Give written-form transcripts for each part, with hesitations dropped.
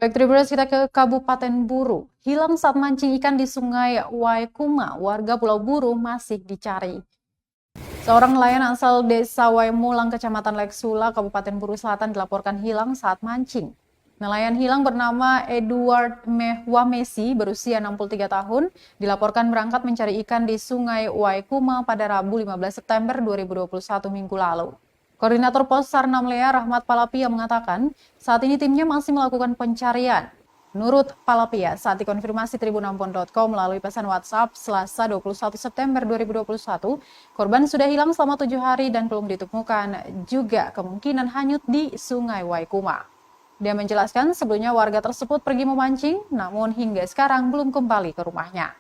Baik, terus kita ke Kabupaten Buru. Hilang saat mancing ikan di Sungai Waikuma, warga Pulau Buru masih dicari. Seorang nelayan asal Desa Waimulang, Kecamatan Leksula, Kabupaten Buru Selatan dilaporkan hilang saat mancing. Nelayan hilang bernama Edward Wamesi, berusia 63 tahun, dilaporkan berangkat mencari ikan di Sungai Waikuma pada Rabu 15 September 2021 minggu lalu. Koordinator Pos Sarnamlea Rahmat Palapia mengatakan, saat ini timnya masih melakukan pencarian. Menurut Palapia, saat dikonfirmasi tribunambon.com melalui pesan WhatsApp Selasa 21 September 2021, korban sudah hilang selama 7 hari dan belum ditemukan, juga kemungkinan hanyut di Sungai Waikuma. Dia menjelaskan sebelumnya warga tersebut pergi memancing, namun hingga sekarang belum kembali ke rumahnya.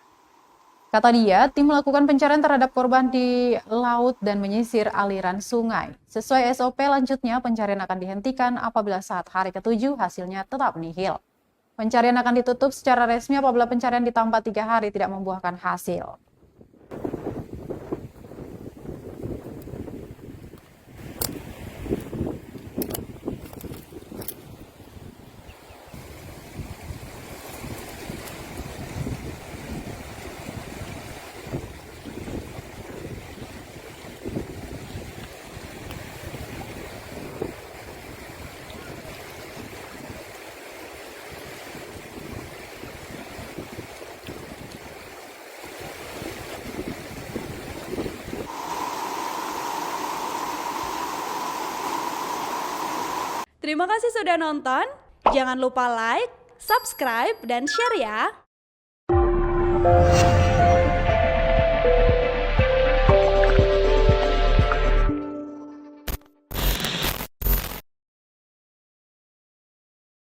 Kata dia, tim melakukan pencarian terhadap korban di laut dan menyisir aliran sungai. Sesuai SOP lanjutnya, pencarian akan dihentikan apabila saat hari ke-7 hasilnya tetap nihil. Pencarian akan ditutup secara resmi apabila pencarian ditambah 3 hari tidak membuahkan hasil. Terima kasih sudah nonton. Jangan lupa like, subscribe, dan share ya.